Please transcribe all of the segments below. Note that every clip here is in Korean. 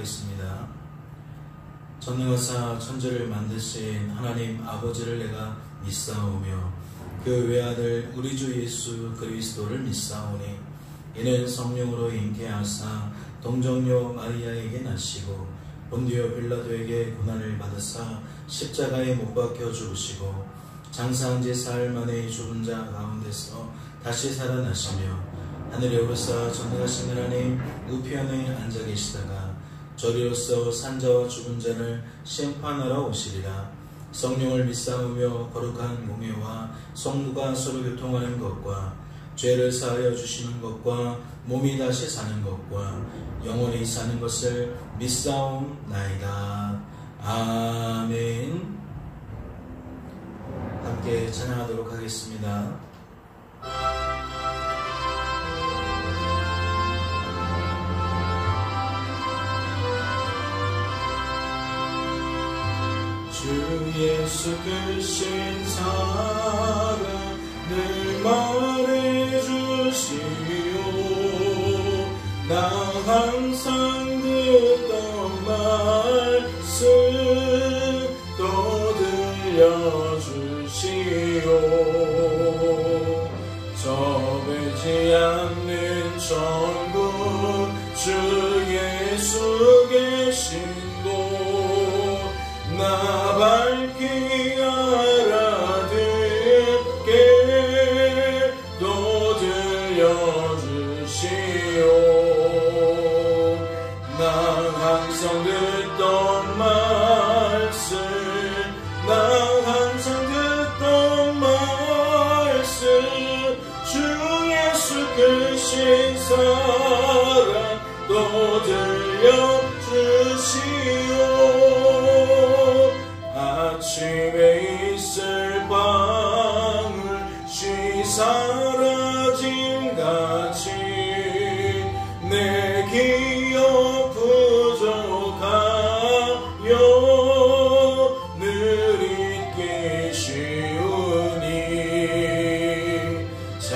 하겠습니다. 전능하사 천지를 만드신 하나님 아버지를 내가 믿사오며 그 외아들 우리 주 예수 그리스도를 믿사오니 이는 성령으로 잉태하사 동정녀 마리아에게 나시고 본디오 빌라도에게 고난을 받으사 십자가에 못 박혀 죽으시고 장사한 지 사흘 만에 죽은 자 가운데서 다시 살아나시며 하늘에 오르사 전능하신 하나님 우편에 앉아 계시다가 저리로서 산자와 죽은 자를 심판하러 오시리라. 성령을 믿사오며 거룩한 공예와 성부가 서로 교통하는 것과 죄를 사하여 주시는 것과 몸이 다시 사는 것과 영원히 사는 것을 믿사옵나이다. 아멘. 함께 찬양하도록 하겠습니다. 주 예수 크신 사랑 늘 말해주시오. 나 항상 듣던 말씀 또 들려주시오. 좁지 않는 천국 주 예수 계신 곳 나 밝히 알아듣게 또 들려주시오. 나 항상 듣던 말씀 나 항상 듣던 말씀 주 예수 크신 사랑 또 들려주시오. 아침에 있을 방울씨 사라짐같이 내 기억 부족하여 늘 잊기 쉬우니 잘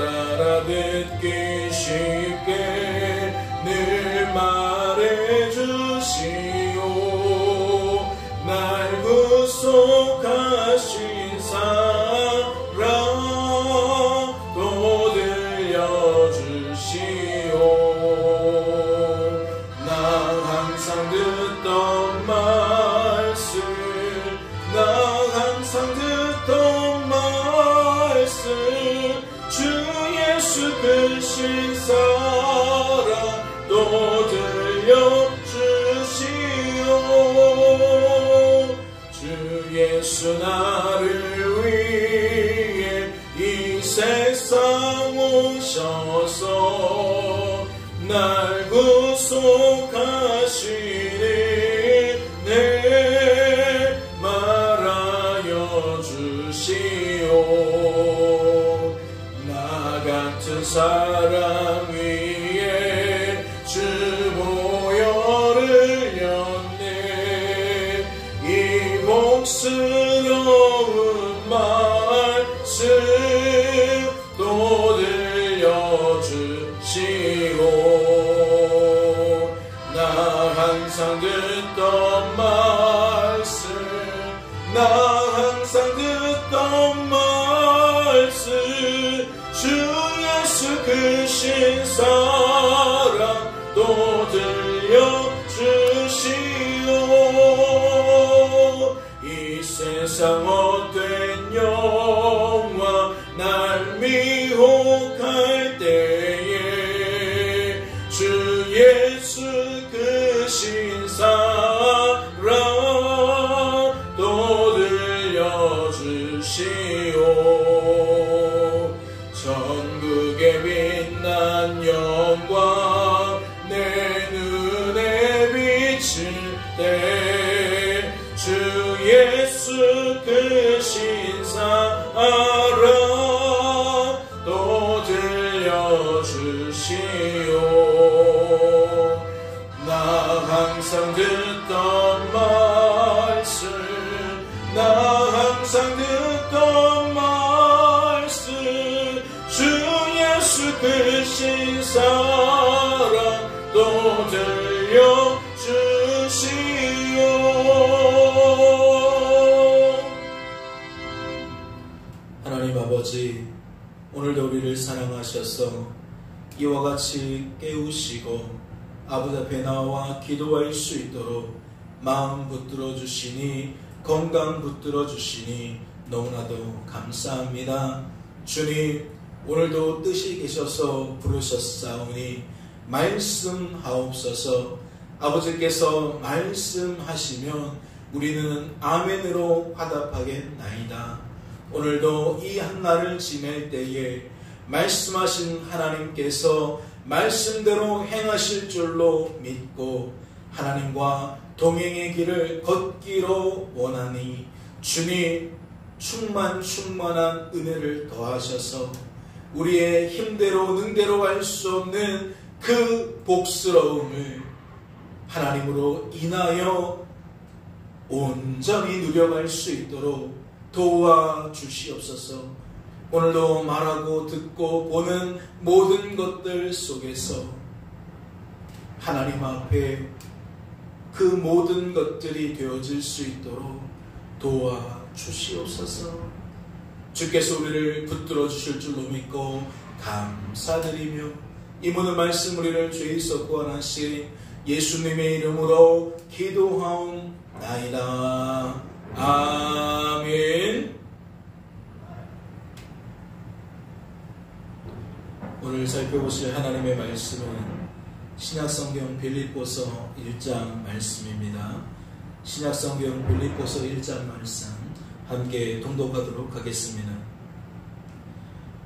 알아듣기 쉽게 늘 말해주시오. 날 구속하신 사랑 또 들려주시오. 나 항상 듣던 말씀 나 항상 듣던 말씀 주 예수 크신 사랑 또 들려주시오. 주 예수 나를 위해 이 세상 오셔서 날 구속하시니 내 말하여 주시오. 나 같은 사랑 위에 주 보혈을 흘렸네. 이 복스러운 말씀 또 들려주시오. 나 항상 듣던 말씀 나 항상 듣던 말씀 주 예수 크신 사랑 또 들려주시오. 이 세상 헛된 영화 날 미혹할 때에 주 예수 크신 사랑 또 들려주시오. 전국에 빛난 영광 내 눈에 비칠 때 주 예수 크신 사랑 또 들려주시오. 나 항상 듣던 말씀 나 항상 듣던 말씀 주 예수 크신 사랑 또 들려주시오. 아버지, 오늘도 우리를 사랑하셔서 이와 같이 깨우시고 아버지 앞에 나와 기도할 수 있도록 마음 붙들어 주시니, 건강 붙들어 주시니 너무나도 감사합니다. 주님, 오늘도 뜻이 계셔서 부르셨사오니 말씀하옵소서. 아버지께서 말씀하시면 우리는 아멘으로 화답하겠나이다. 오늘도 이 한날을 지낼 때에 말씀하신 하나님께서 말씀대로 행하실 줄로 믿고 하나님과 동행의 길을 걷기로 원하니, 주님 충만한 은혜를 더하셔서 우리의 힘대로 능대로 할 수 없는 그 복스러움을 하나님으로 인하여 온전히 누려갈 수 있도록 도와주시옵소서. 오늘도 말하고 듣고 보는 모든 것들 속에서 하나님 앞에 그 모든 것들이 되어질 수 있도록 도와주시옵소서. 주께서 우리를 붙들어 주실 줄로 믿고 감사드리며 이 모든 말씀 우리를 죄에서 구원하신 예수님의 이름으로 기도하옵나이다. 아멘. 오늘 살펴보실 하나님의 말씀은 신약성경 빌립보서 1장 말씀입니다. 신약성경 빌립보서 1장 말씀 함께 통독하도록 하겠습니다.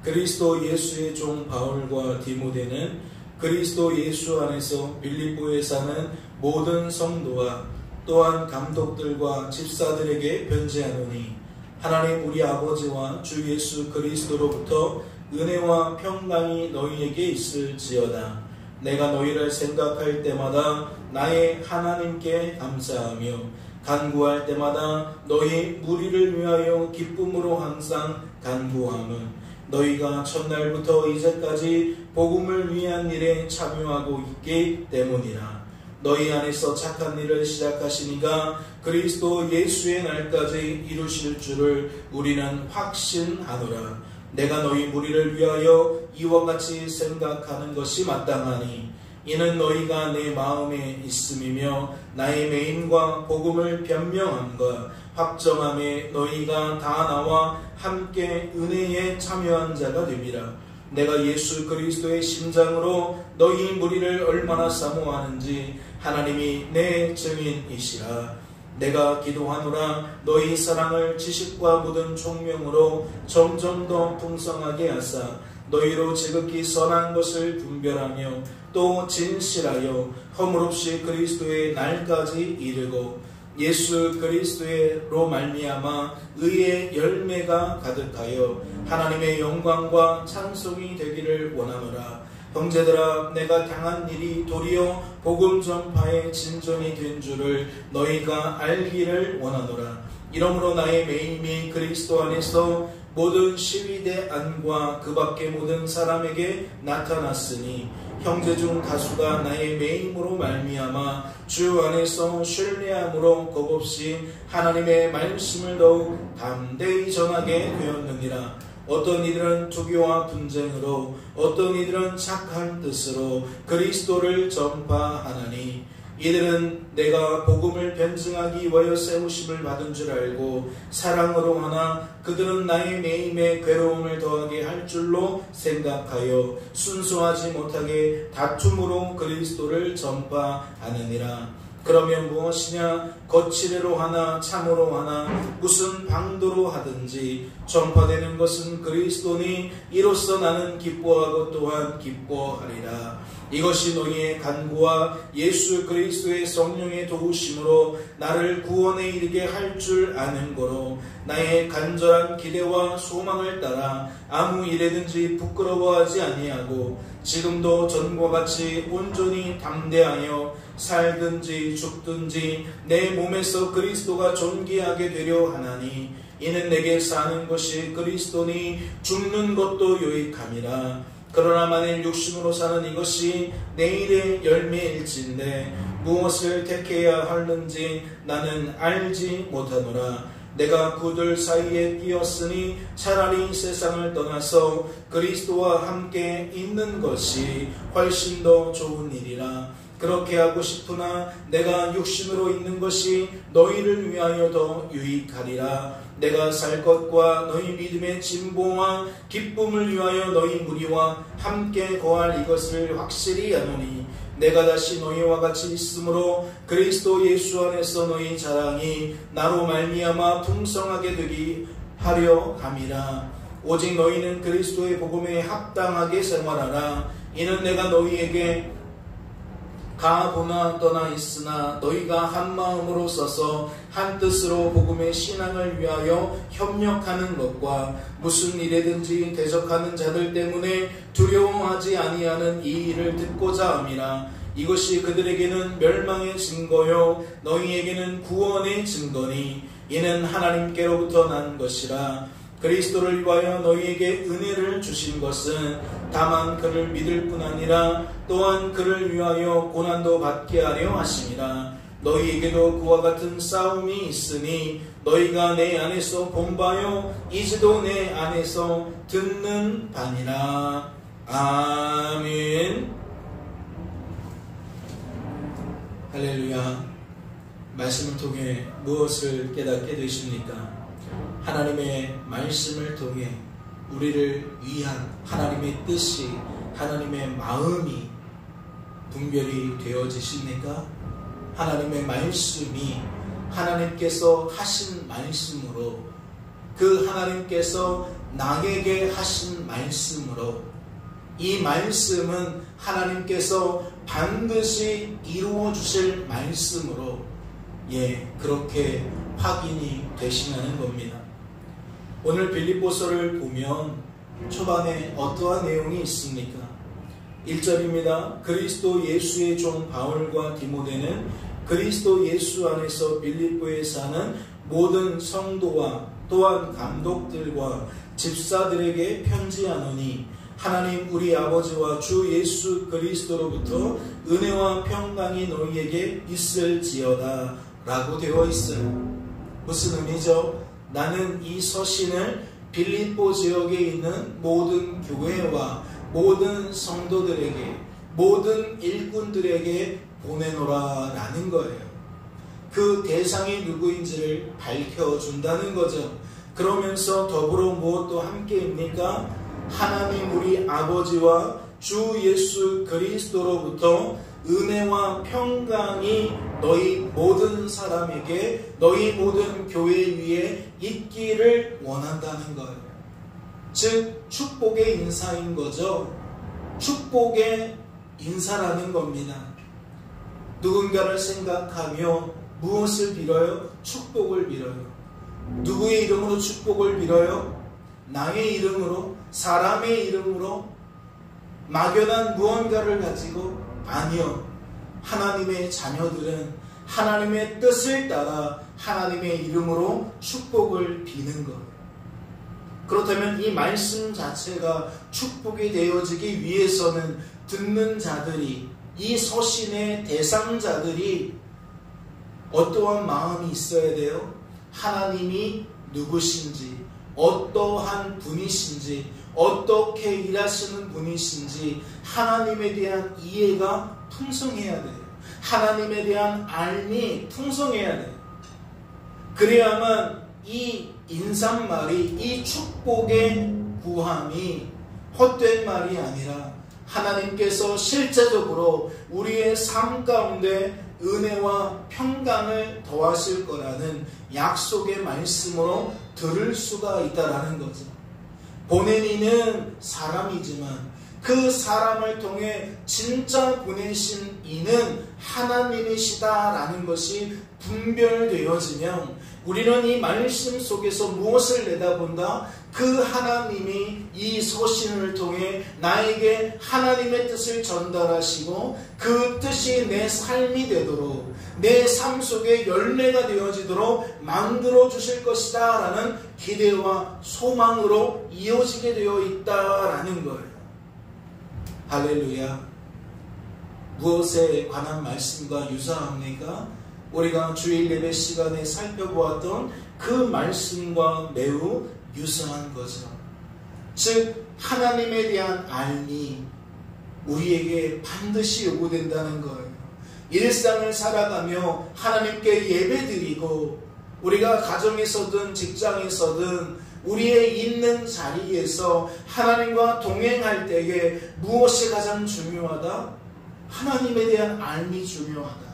그리스도 예수의 종 바울과 디모데는 그리스도 예수 안에서 빌립보에 사는 모든 성도와 또한 감독들과 집사들에게 편지하노니, 하나님 우리 아버지와 주 예수 그리스도로부터 은혜와 평강이 너희에게 있을지어다. 내가 너희를 생각할 때마다 나의 하나님께 감사하며 간구할 때마다 너희 무리를 위하여 기쁨으로 항상 간구함은 너희가 첫날부터 이제까지 복음을 위한 일에 참여하고 있기 때문이라. 너희 안에서 착한 일을 시작하시니가 그리스도 예수의 날까지 이루실 줄을 우리는 확신하노라. 내가 너희 무리를 위하여 이와 같이 생각하는 것이 마땅하니, 이는 너희가 내 마음에 있음이며 나의 매임과 복음을 변명함과 확정함에 너희가 다 나와 함께 은혜에 참여한 자가 됨이라. 내가 예수 그리스도의 심장으로 너희 무리를 얼마나 사모하는지 하나님이 내 증인이시라. 내가 기도하노라. 너희 사랑을 지식과 모든 총명으로 점점 더 풍성하게 하사 너희로 지극히 선한 것을 분별하며 또 진실하여 허물없이 그리스도의 날까지 이르고 예수 그리스도로 말미암아 의의 열매가 가득하여 하나님의 영광과 찬송이 되기를 원하노라. 형제들아, 내가 당한 일이 도리어 복음 전파의 진전이 된 줄을 너희가 알기를 원하노라. 이러므로 나의 매임이 그리스도 안에서 모든 시위대 안과 그 밖의 모든 사람에게 나타났으니, 형제 중 다수가 나의 매임으로 말미암아 주 안에서 신뢰함으로 겁없이 하나님의 말씀을 더욱 담대히 전하게 되었느니라. 어떤 이들은 투교와 분쟁으로, 어떤 이들은 착한 뜻으로 그리스도를 전파하나니, 이들은 내가 복음을 변증하기 위하여 세우심을 받은 줄 알고 사랑으로 하나 그들은 나의 매임에 괴로움을 더하게 할 줄로 생각하여 순수하지 못하게 다툼으로 그리스도를 전파하느니라. 그러면 무엇이냐? 거칠애로 하나 참으로 하나 무슨 방도로 하든지 전파되는 것은 그리스도니, 이로써 나는 기뻐하고 또한 기뻐하리라. 이것이 너희의 간구와 예수 그리스도의 성령의 도우심으로 나를 구원에 이르게 할 줄 아는 거로, 나의 간절한 기대와 소망을 따라 아무 일에든지 부끄러워하지 아니하고 지금도 전과 같이 온전히 담대하여 살든지 죽든지 내 몸에서 그리스도가 존귀하게 되려 하나니, 이는 내게 사는 것이 그리스도니 죽는 것도 유익함이라. 그러나 만일 육신으로 사는 이것이 내일의 열매일진데 무엇을 택해야 하는지 나는 알지 못하노라. 내가 그들 사이에 끼었으니 차라리 세상을 떠나서 그리스도와 함께 있는 것이 훨씬 더 좋은 일이라. 그렇게 하고 싶으나 내가 육신으로 있는 것이 너희를 위하여 더 유익하리라. 내가 살 것과 너희 믿음의 진보와 기쁨을 위하여 너희 무리와 함께 거할 이것을 확실히 아노니, 내가 다시 너희와 같이 있으므로 그리스도 예수 안에서 너희 자랑이 나로 말미암아 풍성하게 되기 하려 함이라. 오직 너희는 그리스도의 복음에 합당하게 생활하라. 이는 내가 너희에게 가보나 떠나 있으나 너희가 한 마음으로 서서 한 뜻으로 복음의 신앙을 위하여 협력하는 것과 무슨 일에든지 대적하는 자들 때문에 두려워하지 아니하는 이 일을 듣고자 함이라. 이것이 그들에게는 멸망의 증거요 너희에게는 구원의 증거니, 이는 하나님께로부터 난 것이라. 그리스도를 위하여 너희에게 은혜를 주신 것은 다만 그를 믿을 뿐 아니라 또한 그를 위하여 고난도 받게 하려 하심이라. 너희에게도 그와 같은 싸움이 있으니 너희가 내 안에서 본 바요 이제도 내 안에서 듣는 바니라. 아멘. 할렐루야. 말씀을 통해 무엇을 깨닫게 되십니까? 하나님의 말씀을 통해 우리를 위한 하나님의 뜻이, 하나님의 마음이 분별이 되어지십니까? 하나님의 말씀이 하나님께서 하신 말씀으로, 그 하나님께서 나에게 하신 말씀으로, 이 말씀은 하나님께서 반드시 이루어 주실 말씀으로 그렇게 확인이 되시는 겁니다. 오늘 빌립보서를 보면 초반에 어떠한 내용이 있습니까? 1절입니다. 그리스도 예수의 종 바울과 디모데는 그리스도 예수 안에서 빌립보에 사는 모든 성도와 또한 감독들과 집사들에게 편지하노니, 하나님 우리 아버지와 주 예수 그리스도로부터 은혜와 평강이 너희에게 있을지어다 라고 되어 있어요. 무슨 의미죠? 나는 이 서신을 빌립보 지역에 있는 모든 교회와 모든 성도들에게, 모든 일꾼들에게 보내노라 라는 거예요. 그 대상이 누구인지를 밝혀준다는 거죠. 그러면서 더불어 무엇도 함께입니까? 하나님 우리 아버지와 주 예수 그리스도로부터 은혜와 평강이 너희 모든 사람에게, 너희 모든 교회 위에 있기를 원한다는 거예요. 즉 축복의 인사인 거죠. 축복의 인사라는 겁니다. 누군가를 생각하며 무엇을 빌어요? 축복을 빌어요. 누구의 이름으로 축복을 빌어요? 나의 이름으로? 사람의 이름으로? 막연한 무언가를 가지고? 아니요. 하나님의 자녀들은 하나님의 뜻을 따라 하나님의 이름으로 축복을 비는 것. 그렇다면 이 말씀 자체가 축복이 되어지기 위해서는 듣는 자들이, 이 서신의 대상자들이 어떠한 마음이 있어야 돼요? 하나님이 누구신지, 어떠한 분이신지, 어떻게 일하시는 분이신지 하나님에 대한 이해가 풍성해야 돼요. 하나님에 대한 알미 풍성해야 돼요. 그래야만 이 인사말이, 이 축복의 구함이 헛된 말이 아니라 하나님께서 실제적으로 우리의 삶 가운데 은혜와 평강을 더하실 거라는 약속의 말씀으로 들을 수가 있다라는 거죠. 보낸 이는 사람이지만 그 사람을 통해 진짜 보내신 이는 하나님이시다라는 것이 분별되어지면 우리는 이 말씀 속에서 무엇을 내다본다? 그 하나님이 이 서신을 통해 나에게 하나님의 뜻을 전달하시고 그 뜻이 내 삶이 되도록, 내 삶 속에 열매가 되어지도록 만들어 주실 것이다 라는 기대와 소망으로 이어지게 되어 있다라는 거예요. 할렐루야. 무엇에 관한 말씀과 유사합니까? 우리가 주일 예배 시간에 살펴보았던 그 말씀과 매우 유사한 거죠. 즉 하나님에 대한 알미 우리에게 반드시 요구된다는 거예요. 일상을 살아가며 하나님께 예배드리고 우리가 가정에서든 직장에서든 우리의 있는 자리에서 하나님과 동행할 때에 무엇이 가장 중요하다? 하나님에 대한 알미 중요하다.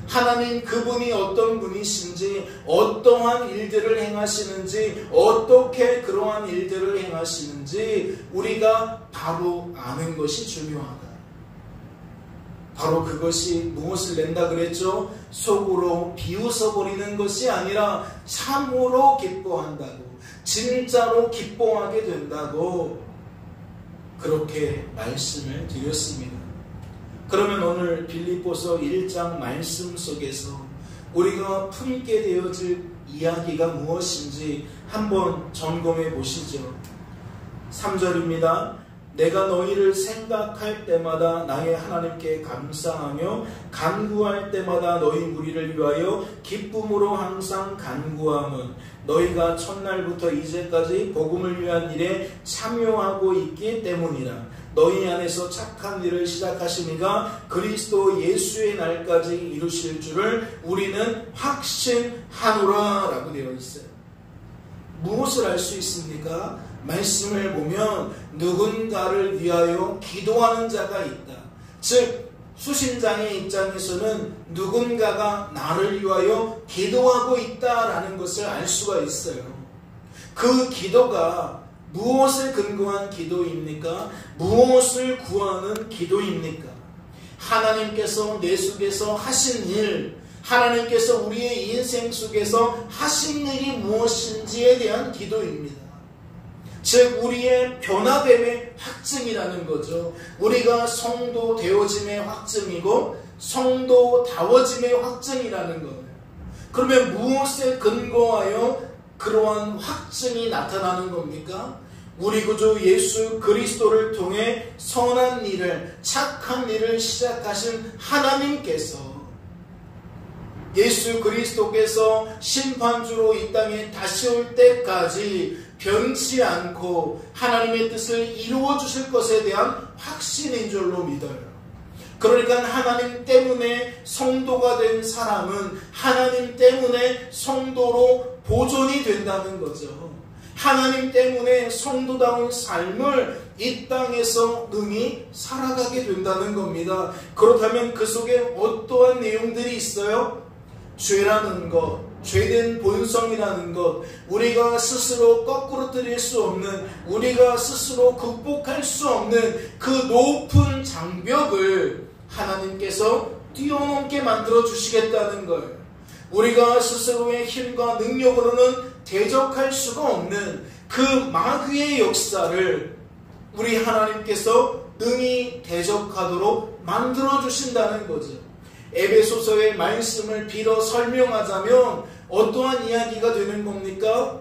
하나님 그분이 어떤 분이신지, 어떠한 일들을 행하시는지, 어떻게 그러한 일들을 행하시는지 우리가 바로 아는 것이 중요하다. 바로 그것이 무엇을 낸다 그랬죠? 속으로 비웃어버리는 것이 아니라 참으로 기뻐한다고, 진짜로 기뻐하게 된다고 그렇게 말씀을 드렸습니다. 그러면 오늘 빌립보서 1장 말씀 속에서 우리가 품게 되어질 이야기가 무엇인지 한번 점검해 보시죠. 3절입니다. 내가 너희를 생각할 때마다 나의 하나님께 감사하며 간구할 때마다 너희 무리를 위하여 기쁨으로 항상 간구함은 너희가 첫날부터 이제까지 복음을 위한 일에 참여하고 있기 때문이라. 너희 안에서 착한 일을 시작하시니가 그리스도 예수의 날까지 이루실 줄을 우리는 확신하노라 라고 되어 있어요. 무엇을 알 수 있습니까? 말씀을 보면 누군가를 위하여 기도하는 자가 있다. 즉 수신자의 입장에서는 누군가가 나를 위하여 기도하고 있다라는 것을 알 수가 있어요. 그 기도가 무엇을 근거한 기도입니까? 무엇을 구하는 기도입니까? 하나님께서 내 속에서 하신 일, 하나님께서 우리의 인생 속에서 하신 일이 무엇인지에 대한 기도입니다. 즉 우리의 변화됨의 확증이라는 거죠. 우리가 성도 되어짐의 확증이고 성도다워짐의 확증이라는 거예요. 그러면 무엇에 근거하여 그러한 확증이 나타나는 겁니까? 우리 구주 예수 그리스도를 통해 선한 일을, 착한 일을 시작하신 하나님께서, 예수 그리스도께서 심판주로 이 땅에 다시 올 때까지 변치 않고 하나님의 뜻을 이루어 주실 것에 대한 확신인 줄로 믿어요. 그러니까 하나님 때문에 성도가 된 사람은 하나님 때문에 성도로 보존이 된다는 거죠. 하나님 때문에 성도다운 삶을 이 땅에서 능히 살아가게 된다는 겁니다. 그렇다면 그 속에 어떠한 내용들이 있어요? 죄라는 것, 죄된 본성이라는 것, 우리가 스스로 거꾸로뜨릴 수 없는, 우리가 스스로 극복할 수 없는 그 높은 장벽을 하나님께서 뛰어넘게 만들어 주시겠다는 거예요. 우리가 스스로의 힘과 능력으로는 대적할 수가 없는 그 마귀의 역사를 우리 하나님께서 능히 대적하도록 만들어 주신다는 거죠. 에베소서의 말씀을 빌어 설명하자면 어떠한 이야기가 되는 겁니까?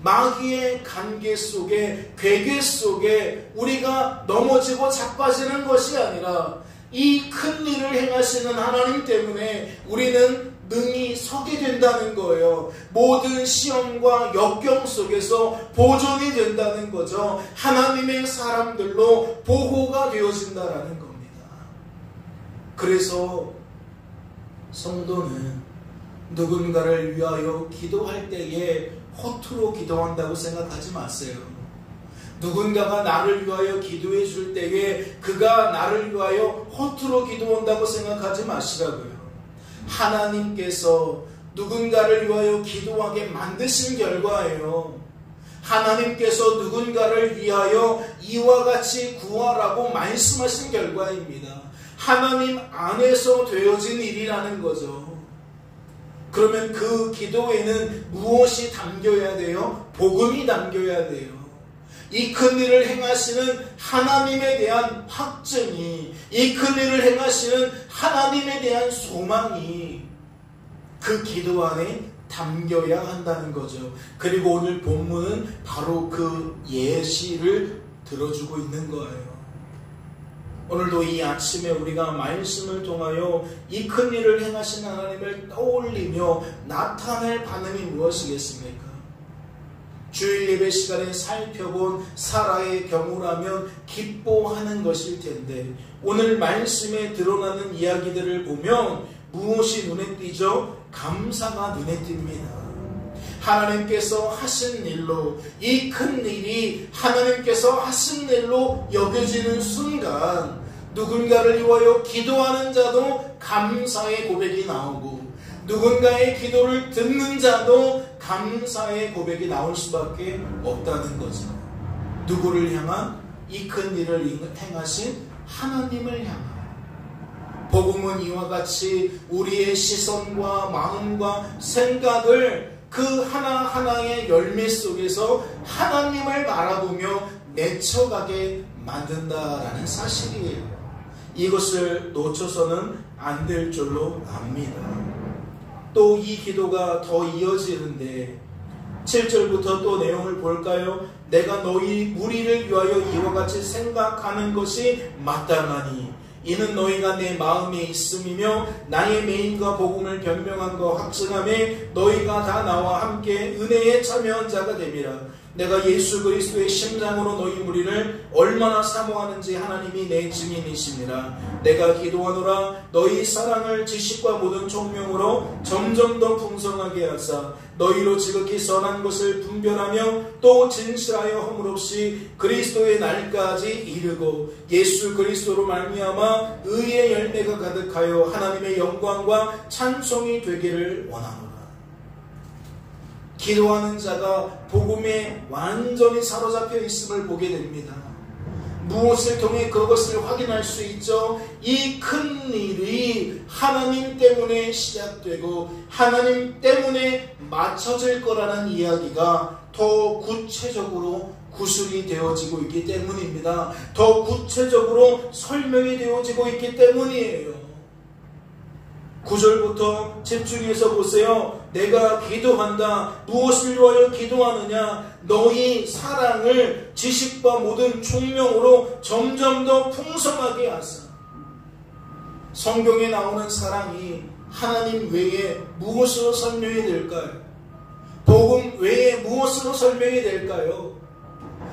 마귀의 관계 속에, 괴계 속에 우리가 넘어지고 자빠지는 것이 아니라 이 큰 일을 행하시는 하나님 때문에 우리는 능히 서게 된다는 거예요. 모든 시험과 역경 속에서 보존이 된다는 거죠. 하나님의 사람들로 보호가 되어진다는 겁니다. 그래서 성도는 누군가를 위하여 기도할 때에 허투루 기도한다고 생각하지 마세요. 누군가가 나를 위하여 기도해 줄 때에 그가 나를 위하여 허투루 기도한다고 생각하지 마시라고요. 하나님께서 누군가를 위하여 기도하게 만드신 결과예요. 하나님께서 누군가를 위하여 이와 같이 구하라고 말씀하신 결과입니다. 하나님 안에서 되어진 일이라는 거죠. 그러면 그 기도에는 무엇이 담겨야 돼요? 복음이 담겨야 돼요. 이 큰 일을 행하시는 하나님에 대한 확증이, 이 큰 일을 행하시는 하나님에 대한 소망이 그 기도 안에 담겨야 한다는 거죠. 그리고 오늘 본문은 바로 그 예시를 들어주고 있는 거예요. 오늘도 이 아침에 우리가 말씀을 통하여 이 큰 일을 행하신 하나님을 떠올리며 나타낼 반응이 무엇이겠습니까? 주일 예배 시간에 살펴본 사라의 경우라면 기뻐하는 것일 텐데 오늘 말씀에 드러나는 이야기들을 보면 무엇이 눈에 띄죠? 감사가 눈에 띕니다. 하나님께서 하신 일로, 이 큰 일이 하나님께서 하신 일로 여겨지는 순간 누군가를 위하여 기도하는 자도 감사의 고백이 나오고 누군가의 기도를 듣는 자도 감사의 고백이 나올 수밖에 없다는 거죠. 누구를 향한? 이 큰 일을 행하신 하나님을 향한. 복음은 이와 같이 우리의 시선과 마음과 생각을 그 하나하나의 열매 속에서 하나님을 바라보며 맺혀가게 만든다라는 사실이에요. 이것을 놓쳐서는 안 될 줄로 압니다. 또 이 기도가 더 이어지는데 7절부터 또 내용을 볼까요? 내가 너희 무리를 위하여 이와 같이 생각하는 것이 마땅하니 이는 너희가 내 마음에 있음이며 나의 맹인과 복음을 변명한 거 확증함에 너희가 다 나와 함께 은혜에 참여한 자가 됨이라. 내가 예수 그리스도의 심장으로 너희 무리를 얼마나 사모하는지 하나님이 내 증인이시니라. 내가 기도하노라 너희 사랑을 지식과 모든 총명으로 점점 더 풍성하게 하사 너희로 지극히 선한 것을 분별하며 또 진실하여 허물없이 그리스도의 날까지 이르고 예수 그리스도로 말미암아 의의 열매가 가득하여 하나님의 영광과 찬송이 되기를 원하노라. 기도하는 자가 복음에 완전히 사로잡혀 있음을 보게 됩니다. 무엇을 통해 그것을 확인할 수 있죠? 이 큰 일이 하나님 때문에 시작되고 하나님 때문에 맞춰질 거라는 이야기가 더 구체적으로 구술이 되어지고 있기 때문입니다. 더 구체적으로 설명이 되어지고 있기 때문이에요. 9절부터 집중해서 보세요. 내가 기도한다. 무엇을 위하여 기도하느냐? 너희 사랑을 지식과 모든 총명으로 점점 더 풍성하게 하사. 성경에 나오는 사랑이 하나님 외에 무엇으로 설명이 될까요? 복음 외에 무엇으로 설명이 될까요?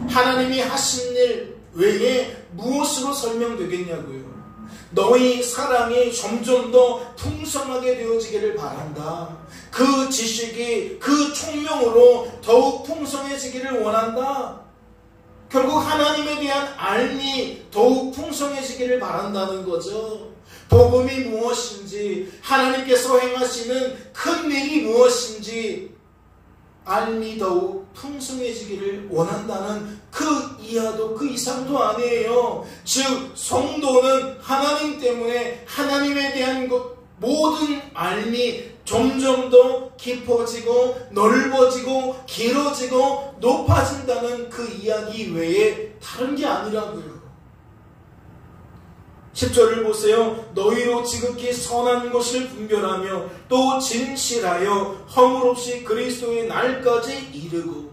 하나님이 하신 일 외에 무엇으로 설명되겠냐고요? 너희 사랑이 점점 더 풍성하게 되어지기를 바란다. 그 지식이 그 총명으로 더욱 풍성해지기를 원한다. 결국 하나님에 대한 알미 더욱 풍성해지기를 바란다는 거죠. 복음이 무엇인지, 하나님께서 행하시는 큰 일이 무엇인지 알미 더욱 풍성해지기를 원한다는 그 이하도 그 이상도 아니에요. 즉 성도는 하나님 때문에 하나님에 대한 것 모든 알미 점점 더 깊어지고 넓어지고 길어지고 높아진다는 그 이야기 외에 다른 게 아니라고요. 10절을 보세요. 너희로 지극히 선한 것을 분별하며 또 진실하여 허물없이 그리스도의 날까지 이르고.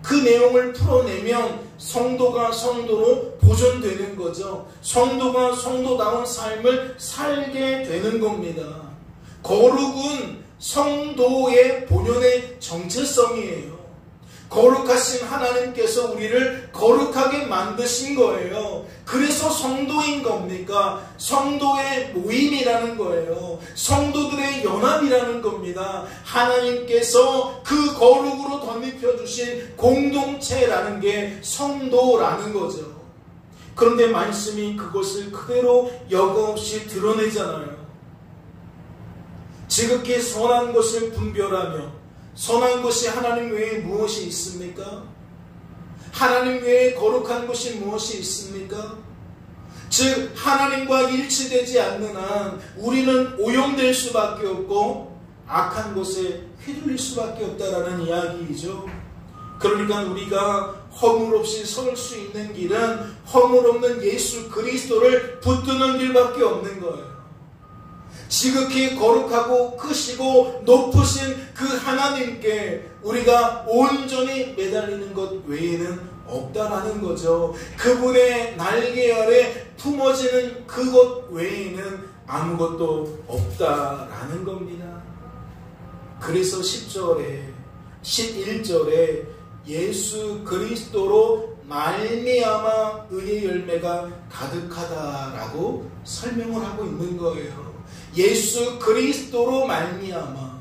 그 내용을 풀어내면 성도가 성도로 보존되는 거죠. 성도가 성도다운 삶을 살게 되는 겁니다. 거룩은 성도의 본연의 정체성이에요. 거룩하신 하나님께서 우리를 거룩하게 만드신 거예요. 그래서 성도인 겁니까? 성도의 모임이라는 거예요. 성도들의 연합이라는 겁니다. 하나님께서 그 거룩으로 덧입혀 주신 공동체라는 게 성도라는 거죠. 그런데 말씀이 그것을 그대로 여과없이 드러내잖아요. 지극히 선한 것을 분별하며. 선한 것이 하나님 외에 무엇이 있습니까? 하나님 외에 거룩한 것이 무엇이 있습니까? 즉 하나님과 일치되지 않는 한 우리는 오염될 수밖에 없고 악한 것에 휘둘릴 수밖에 없다라는 이야기이죠. 그러니까 우리가 허물 없이 설 수 있는 길은 허물 없는 예수 그리스도를 붙드는 길밖에 없는 거예요. 지극히 거룩하고 크시고 높으신 그 하나님께 우리가 온전히 매달리는 것 외에는 없다라는 거죠. 그분의 날개 아래 품어지는 그것 외에는 아무것도 없다라는 겁니다. 그래서 10절에 11절에 예수 그리스도로 말미암아 의의 열매가 가득하다라고 설명을 하고 있는 거예요. 예수 그리스도로 말미암아,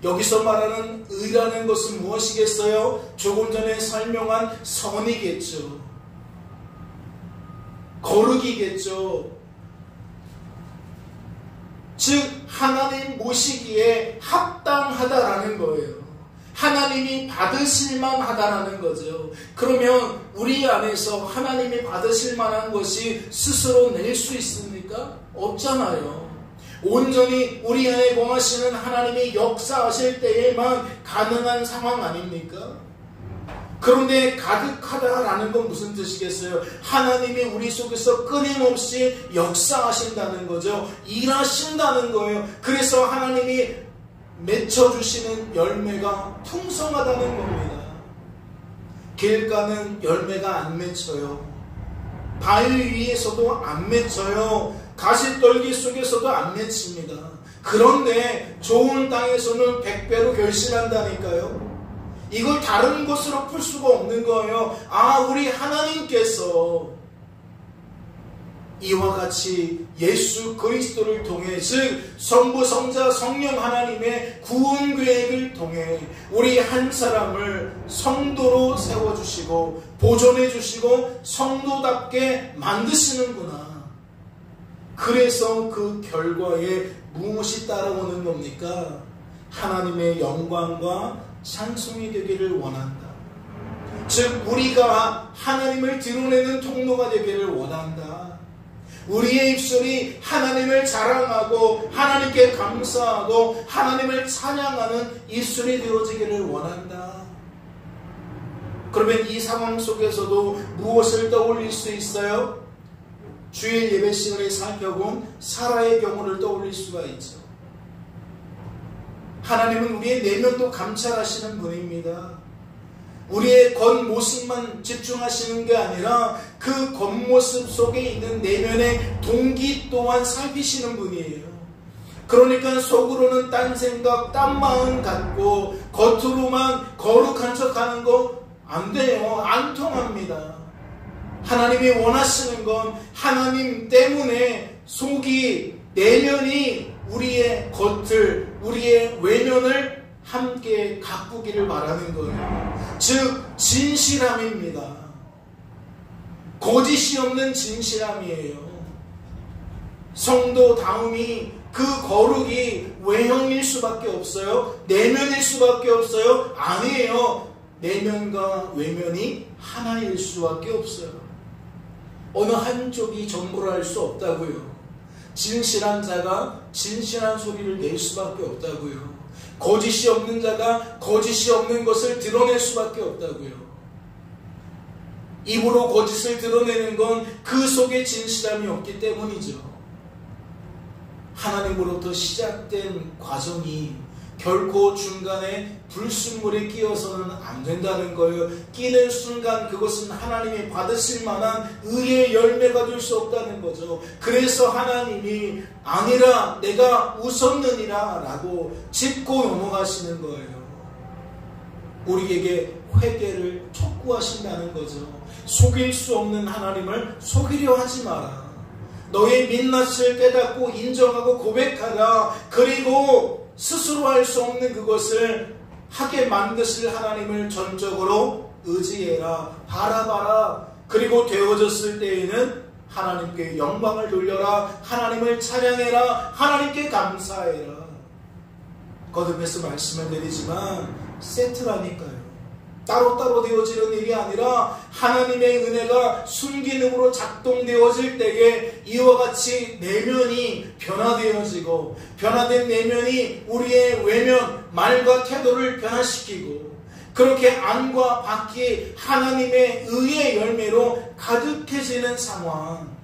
여기서 말하는 의라는 것은 무엇이겠어요? 조금 전에 설명한 선이겠죠. 거룩이겠죠. 즉 하나님 모시기에 합당하다라는 거예요. 하나님이 받으실 만하다라는 거죠. 그러면 우리 안에서 하나님이 받으실 만한 것이 스스로 낼 수 있습니까? 없잖아요. 온전히 우리 안에 거하시는 하나님이 역사하실 때에만 가능한 상황 아닙니까? 그런데 가득하다라는 건 무슨 뜻이겠어요? 하나님이 우리 속에서 끊임없이 역사하신다는 거죠. 일하신다는 거예요. 그래서 하나님이 맺혀주시는 열매가 풍성하다는 겁니다. 길가는 열매가 안 맺혀요. 바위 위에서도 안 맺혀요. 가시떨기 속에서도 안 맺힙니다. 그런데 좋은 땅에서는 100배로 결실한다니까요. 이걸 다른 것으로 풀 수가 없는 거예요. 우리 하나님께서 이와 같이 예수 그리스도를 통해, 즉 성부 성자 성령 하나님의 구원 계획을 통해 우리 한 사람을 성도로 세워주시고 보존해 주시고 성도답게 만드시는구나. 그래서 그 결과에 무엇이 따라오는 겁니까? 하나님의 영광과 찬송이 되기를 원한다. 즉 우리가 하나님을 드러내는 통로가 되기를 원한다. 우리의 입술이 하나님을 자랑하고 하나님께 감사하고 하나님을 찬양하는 입술이 되어지기를 원한다. 그러면 이 상황 속에서도 무엇을 떠올릴 수 있어요? 주일 예배 시간에 살펴본 사라의 경우를 떠올릴 수가 있죠. 하나님은 우리의 내면도 감찰하시는 분입니다. 우리의 겉모습만 집중하시는 게 아니라 그 겉모습 속에 있는 내면의 동기 또한 살피시는 분이에요. 그러니까 속으로는 딴 생각, 딴 마음 갖고 겉으로만 거룩한 척하는 거 안 돼요. 안 통합니다. 하나님이 원하시는 건 하나님 때문에 속이, 내면이 우리의 겉을, 우리의 외면을 함께 가꾸기를 바라는 거예요. 즉 진실함입니다. 거짓이 없는 진실함이에요. 성도다움이, 그 거룩이 외형일 수밖에 없어요? 내면일 수밖에 없어요? 아니에요. 내면과 외면이 하나일 수밖에 없어요. 어느 한쪽이 전부를 할 수 없다고요. 진실한 자가 진실한 소리를 낼 수밖에 없다고요. 거짓이 없는 자가 거짓이 없는 것을 드러낼 수밖에 없다고요. 입으로 거짓을 드러내는 건 그 속에 진실함이 없기 때문이죠. 하나님으로부터 시작된 과정이 결코 중간에 불순물에 끼어서는 안 된다는 거예요. 끼는 순간 그것은 하나님이 받으실 만한 의의 열매가 될 수 없다는 거죠. 그래서 하나님이 아니라 내가 웃었느니라 라고 짚고 넘어가시는 거예요. 우리에게 회개를 촉구하신다는 거죠. 속일 수 없는 하나님을 속이려 하지 마라. 너의 민낯을 깨닫고 인정하고 고백하라. 그리고 스스로 할 수 없는 그것을 하게 만드실 하나님을 전적으로 의지해라. 바라봐라. 그리고 되어졌을 때에는 하나님께 영광을 돌려라. 하나님을 찬양해라. 하나님께 감사해라. 거듭해서 말씀을 드리지만 세트라니까요. 따로따로 되어지는 일이 아니라 하나님의 은혜가 순기능으로 작동되어질 때에 이와 같이 내면이 변화되어지고, 변화된 내면이 우리의 외면, 말과 태도를 변화시키고, 그렇게 안과 밖이 하나님의 의의 열매로 가득해지는 상황.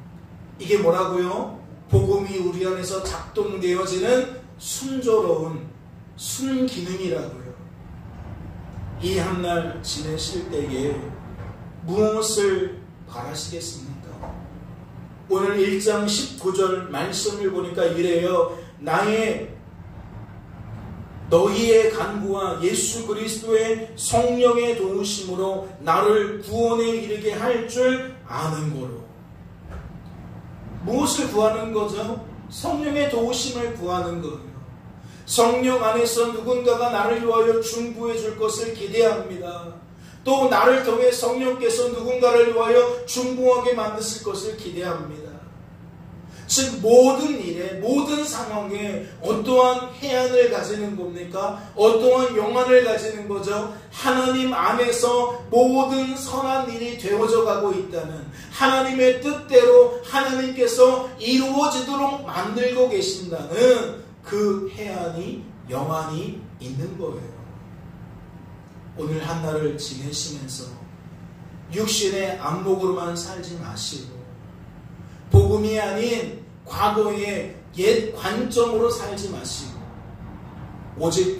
이게 뭐라고요? 복음이 우리 안에서 작동되어지는 순조로운 순기능이라고요. 이 한날 지내실 때에 무엇을 바라시겠습니까? 오늘 1장 19절 말씀을 보니까 이래요. 너희의 간구와 예수 그리스도의 성령의 도우심으로 나를 구원에 이르게 할 줄 아는 거로. 무엇을 구하는 거죠? 성령의 도우심을 구하는 거예요. 성령 안에서 누군가가 나를 위하여 중보해 줄 것을 기대합니다. 또 나를 통해 성령께서 누군가를 위하여 중보하게 만드실 것을 기대합니다. 즉 모든 일에, 모든 상황에 어떠한 해안을 가지는 겁니까? 어떠한 영안을 가지는 거죠? 하나님 안에서 모든 선한 일이 되어져 가고 있다는 하나님의 뜻대로 하나님께서 이루어지도록 만들고 계신다는 그 해안이, 영안이 있는 거예요. 오늘 한날을 지내시면서 육신의 안목으로만 살지 마시고 복음이 아닌 과거의 옛 관점으로 살지 마시고 오직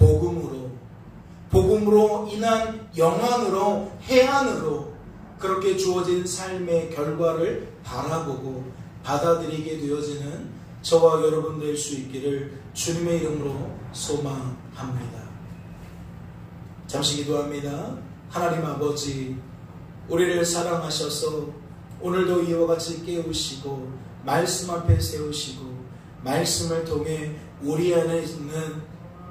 복음으로 인한 영안으로, 해안으로 그렇게 주어진 삶의 결과를 바라보고 받아들이게 되어지는 저와 여러분 될 수 있기를 주님의 이름으로 소망합니다. 잠시 기도합니다. 하나님 아버지, 우리를 사랑하셔서 오늘도 이와 같이 깨우시고 말씀 앞에 세우시고 말씀을 통해 우리 안에 있는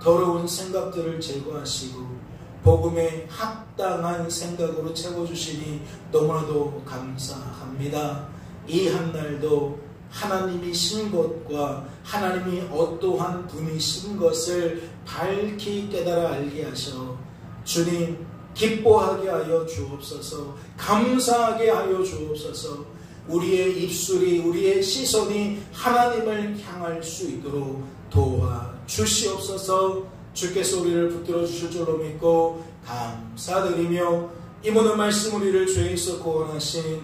더러운 생각들을 제거하시고 복음에 합당한 생각으로 채워주시니 너무나도 감사합니다. 이 한날도 하나님이 신 것과 하나님이 어떠한 분이신 것을 밝히 깨달아 알게 하셔 주님 기뻐하게 하여 주옵소서. 감사하게 하여 주옵소서. 우리의 입술이, 우리의 시선이 하나님을 향할 수 있도록 도와주시옵소서. 주께서 우리를 붙들어 주실 줄로 믿고 감사드리며 이 모든 말씀 우리를 죄에서 구원하신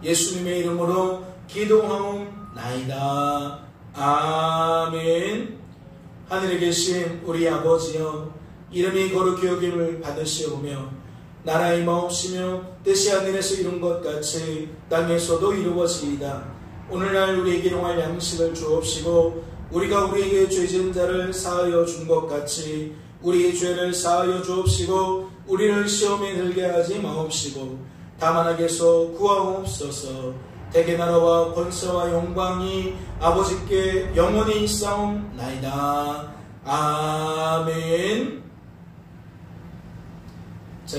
예수님의 이름으로 기도하옵나이다. 아멘. 하늘에 계신 우리 아버지여, 이름이 거룩히 여김을 받으시오며 나라의 임하옵시며 뜻이 하늘에서 이룬 것 같이 땅에서도 이루어지이다. 오늘날 우리에게 일용할 양식을 주옵시고 우리가 우리에게 죄진 자를 사하여 준 것 같이 우리의 죄를 사하여 주옵시고 우리를 시험에 들게 하지 마옵시고 다만 악에서 구하옵소서. 대개 나라와 권세와 영광이 아버지께 영원히 있사옵나이다. 아멘. 자,